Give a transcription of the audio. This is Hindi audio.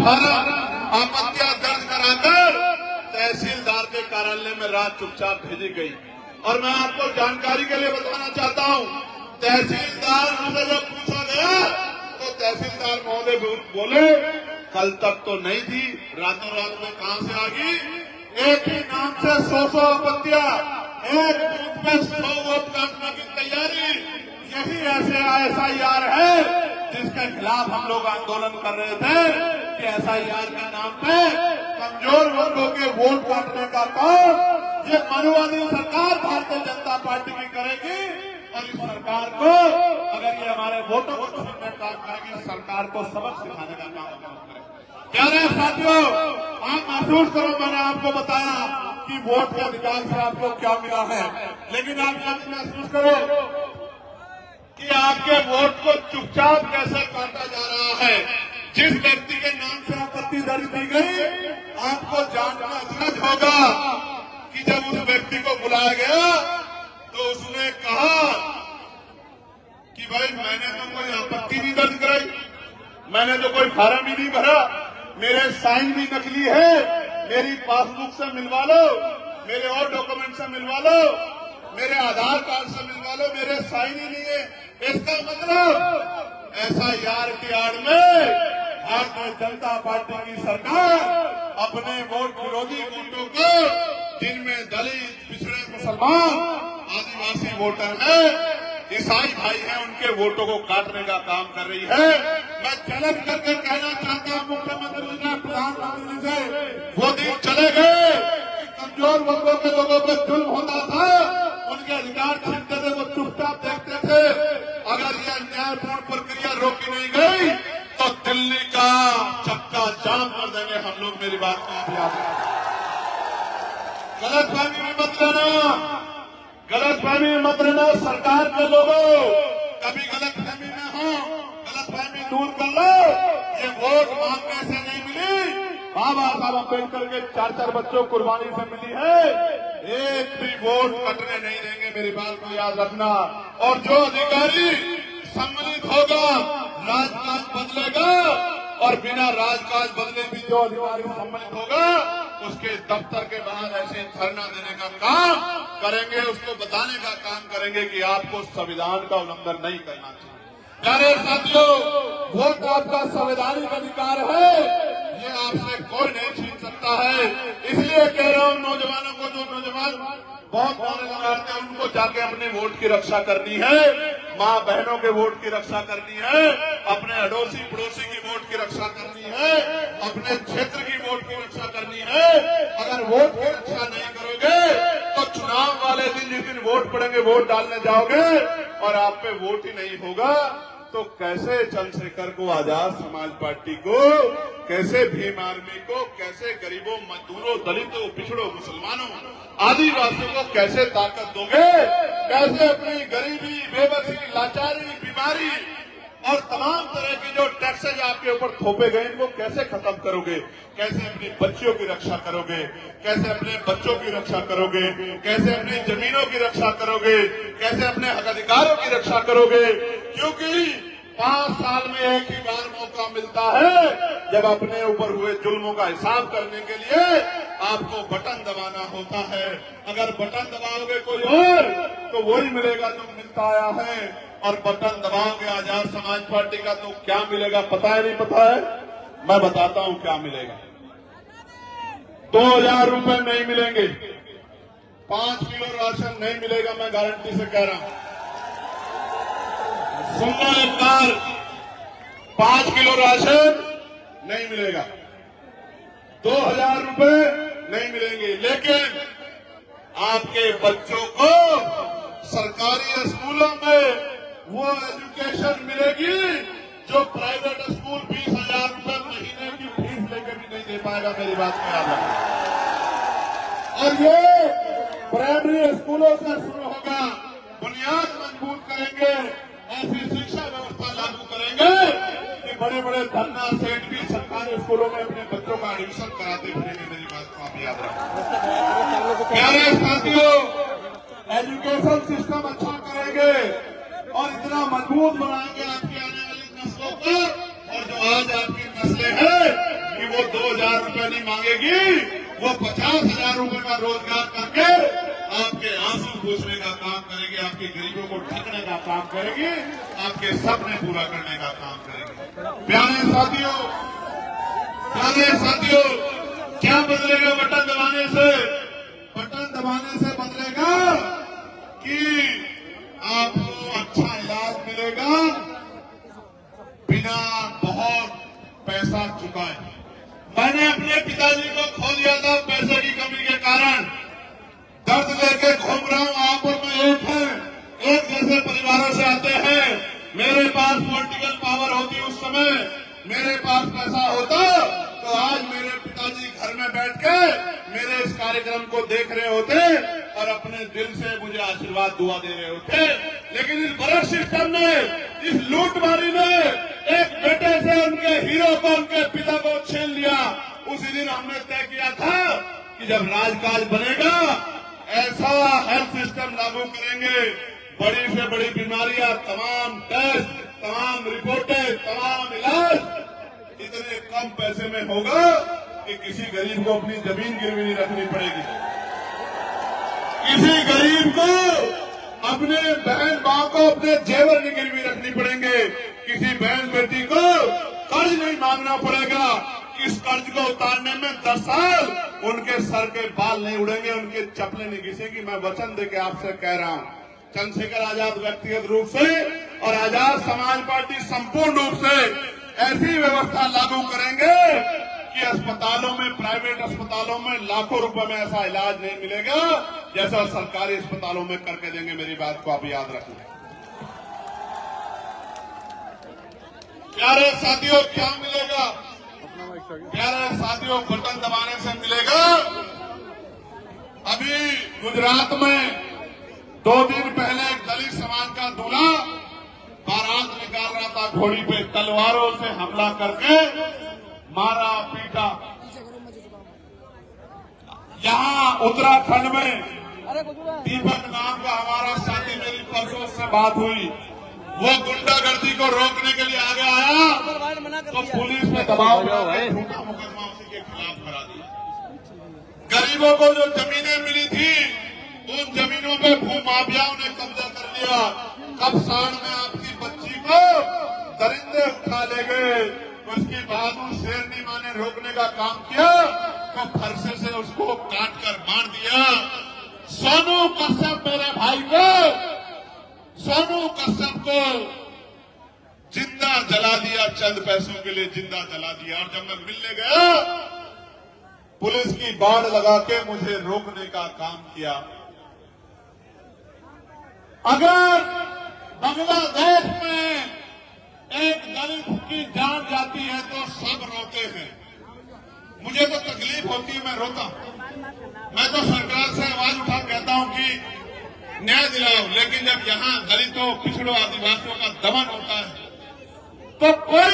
18 आपत्तियां दर्ज कराकर तहसीलदार के कार्यालय में रात चुपचाप भेजी गई। और मैं आपको जानकारी के लिए बताना चाहता हूं, तहसीलदार से जब पूछा गया तो तहसीलदार महोदय बोले कल तक तो नहीं थी, रातों रात में कहां से आ गई। एक ही नाम से 100 आपत्तियां, एक बूथ में 100 वोट काटने की तैयारी, यही ऐसे SIR है जिसके खिलाफ हम लोग आंदोलन कर रहे थे कि SIR के नाम पे कमजोर वर्गों के वोट काटने का काम ये मनुवादी सरकार भारतीय जनता पार्टी की करेगी। और इस सरकार को अगर ये हमारे वोटों को छीनने का काम करेगी, सरकार को सबक सिखाने का काम करेगी। प्यारे साथियों, आप महसूस करो, मैंने आपको बताया कि वोट के अधिकार से आपको क्या मिला है, लेकिन आप यह महसूस करो कि आपके वोट को चुपचाप कैसे काटा जा रहा है। जिस व्यक्ति के नाम से आपत्ति दर्ज की गई, आपको जानना अवश्य होगा कि जब उस व्यक्ति को बुलाया गया तो उसने कहा कि भाई मैंने तो कोई आपत्ति नहीं दर्ज कराई, मैंने तो कोई फार्म ही नहीं भरा, मेरे साइन भी नकली है, मेरी पासबुक से मिलवा लो, मेरे और डॉक्यूमेंट से मिलवा लो, मेरे आधार कार्ड से मिलवा लो, मेरे साइन ही नहीं है। इसका मतलब SIR की आड़ में भारतीय जनता पार्टी की सरकार अपने वोट विरोधी वोटों को, जिनमें दलित, पिछड़े, मुसलमान, आदिवासी वोटर है, ईसाई भाई हैं, उनके वोटों को काटने का काम कर रही है। मैं चैलेंज करके कहना चाहता हूं मुख्यमंत्री जी, प्रधानमंत्री जी से, वो दिन चले गए कमजोर वर्गों के लोगों पर जुल्म होता था, उनके अधिकार छीनते थे, वो चुपचाप देखते थे। अगर यह न्यायपूर्ण प्रक्रिया रोकी नहीं गई तो दिल्ली का चक्का जाम कर देंगे हम लोग। मेरी बात को याद रखें, गलतफहमी में मत लेना, गलतफहमी में मत लेना। सरकार के लोगों कभी गलतफहमी में हो, गलतफहमी दूर कर लो। ये वोट मांगने से नहीं मिली, बाबा साहब अम्बेडकर के 4 बच्चों कुर्बानी से मिली है। एक भी वोट कटने नहीं देंगे, मेरी बात को याद रखना। और जो अधिकारी सम्मिलित होगा, राजकाज बदलेगा, और बिना राजकाज बदले भी जो अधिकारी सम्मिलित होगा, उसके दफ्तर के बाहर ऐसे धरना देने का काम करेंगे, उसको बताने का काम करेंगे कि आपको संविधान का उल्लंघन नहीं करना चाहिए। प्यारे साथियों, वोट आपका संवैधानिक अधिकार है, ये आपसे कोई नहीं छीन सकता है। इसलिए कह रहा हूं नौजवानों को, जो नौजवान बहुत नारे लगाते हैं, उनको जाके अपने वोट की रक्षा करनी है, माँ बहनों के वोट की रक्षा करनी है, अपने अड़ोसी पड़ोसी की वोट की रक्षा करनी है, अपने क्षेत्र की वोट की रक्षा करनी है। अगर वोट की रक्षा नहीं करोगे तो चुनाव वाले दिन, जिस दिन वोट पड़ेंगे, वोट डालने जाओगे और आप पे वोट ही नहीं होगा, तो कैसे चंद्रशेखर को, आजाद समाज पार्टी को, कैसे भीम आर्मी को, कैसे गरीबों, मजदूरों, दलितों, पिछड़ों, मुसलमानों, आदिवासियों को कैसे ताकत दोगे? कैसे अपनी गरीबी, बेबसी, लाचारी, बीमारी और तमाम तरह की जो टैक्सेज आपके ऊपर थोपे गए, इनको कैसे खत्म करोगे? कैसे अपनी बच्चियों की रक्षा करोगे? कैसे अपने बच्चों की रक्षा करोगे? कैसे अपनी जमीनों की रक्षा करोगे? कैसे अपने हक अधिकारों की रक्षा करोगे? क्योंकि 5 साल में एक ही बार मौका मिलता है, जब अपने ऊपर हुए जुल्मों का हिसाब करने के लिए आपको बटन दबाना होता है। अगर बटन दबाओगे कोई और, तो वही मिलेगा जो मिलता आया है। और बटन दबाओगे आजाद समाज पार्टी का, तो क्या मिलेगा पता है? नहीं पता है? मैं बताता हूं क्या मिलेगा। 2000 रुपए नहीं मिलेंगे, 5 किलो राशन नहीं मिलेगा, मैं गारंटी से कह रहा हूं। सुनना एक बार, 5 किलो राशन नहीं मिलेगा, 2000 रुपए नहीं मिलेंगे, लेकिन आपके बच्चों को सरकारी स्कूलों में वो एजुकेशन मिलेगी जो प्राइवेट स्कूल 20,000 रुपए महीने की फीस लेकर भी नहीं दे पाएगा। मेरी बात में याद रखना। और ये प्राइमरी स्कूलों से शुरू होगा। बुनियाद मजबूत करेंगे, ऐसी शिक्षा व्यवस्था लागू करेंगे कि बड़े बड़े धन्ना सेठ भी सरकारी स्कूलों में अपने बच्चों का एडमिशन कराते फिरेंगे। मेरी बात को आप याद रखें। प्यारे साथियों, एजुकेशन सिस्टम अच्छा करेंगे और इतना मजबूत बनाएंगे आपकी आने वाली नस्लों को, और जो आज आपकी नस्लें हैं नहीं मांगेगी, वो 50,000 रुपए का रोजगार करके आपके आंसू पूछने का काम करेगी, आपके गरीबों को ठगने का काम करेगी, आपके सपने पूरा करने का काम करेगी। प्यारे साथियों, क्या बदलेगा बटन दबाने से? बटन दबाने से बदलेगा कि आपको अच्छा इलाज मिलेगा बिना बहुत पैसा चुकाए। मैंने अपने पिताजी को खो दिया था पैसे की कमी के कारण। दर्द लेके घूम रहा हूं, आप और मैं एक हैं, एक जैसे परिवारों से आते हैं। मेरे पास पॉलिटिकल पावर होती उस समय, मेरे पास पैसा होता तो आज मेरे पिताजी घर में बैठ के मेरे इस कार्यक्रम को देख रहे होते और अपने दिल से मुझे आशीर्वाद दुआ दे रहे होते। लेकिन इस बड़े सिस्टम ने, इस लूटमारी ने एक बेटे से उनके हीरो को, उनके पिता को छीन लिया। उसी दिन हमने तय किया था कि जब राजकाज बनेगा ऐसा हेल्थ सिस्टम लागू करेंगे, बड़ी से बड़ी बीमारियां, तमाम टेस्ट, तमाम रिपोर्टें, तमाम इलाज इतने कम पैसे में होगा कि किसी गरीब को अपनी जमीन गिरवी नहीं रखनी पड़ेगी। किसी गरीब को अपने बहन मां को अपने जेवर नहीं गिरवी रखनी पड़ेंगे। किसी बहन बेटी को कर्ज नहीं मांगना पड़ेगा। इस कर्ज को उतारने में 10 साल उनके सर के बाल नहीं उड़ेंगे, उनके चप्पलें नहीं घिसेंगी। मैं वचन देके आपसे कह रहा हूं, चंद्रशेखर आजाद व्यक्तिगत रूप से और आजाद समाज पार्टी संपूर्ण रूप से ऐसी व्यवस्था लागू करेंगे कि अस्पतालों में, प्राइवेट अस्पतालों में लाखों रुपए में ऐसा इलाज नहीं मिलेगा जैसा सरकारी अस्पतालों में करके देंगे। मेरी बात को आप याद रखना। प्यारे साथियों, क्या मिलेगा? प्यारे साथियों, बटन दबाने से मिलेगा। अभी गुजरात में 2 दिन पहले एक दलित समाज का दूल्हा बारात निकाल रहा था, घोड़ी पे तलवारों से हमला करके मारा पीटा। यहाँ उत्तराखंड में दीपक नाम का हमारा साथी, मेरी परसों से बात हुई, वो गुंडागर्दी को रोकने के लिए आगे आया तो पुलिस ने दबाव बनाकर झूठा मुकदमा उसी के खिलाफ करा दिया। गरीबों को जो जमीनें मिली थी उन जमीनों पे भूमाफियाओं ने कब्जा कर लिया। कब साड़ में आपकी बच्ची को दरिंदे उठा ले गए, उसकी बहादुर शेरनी माँ ने रोकने का काम किया तो फरसे से उसको काट कर मार दिया। सोनू कश्यप मेरे भाई को, सोनू कश्यप को जिंदा जला दिया, चंद पैसों के लिए जिंदा जला दिया। और जब मैं मिलने गया पुलिस की बाड़ लगा के मुझे रोकने का काम किया। अगर बांग्लादेश में एक दलित की जान जाती है तो सब रोते हैं। मुझे तो तकलीफ होती है, मैं रोता हूं। मैं तो सरकार से आवाज उठा कहता हूं कि न्याय दिलाओ, लेकिन जब यहां दलितों, पिछड़ों, आदिवासियों का दमन होता है तो कोई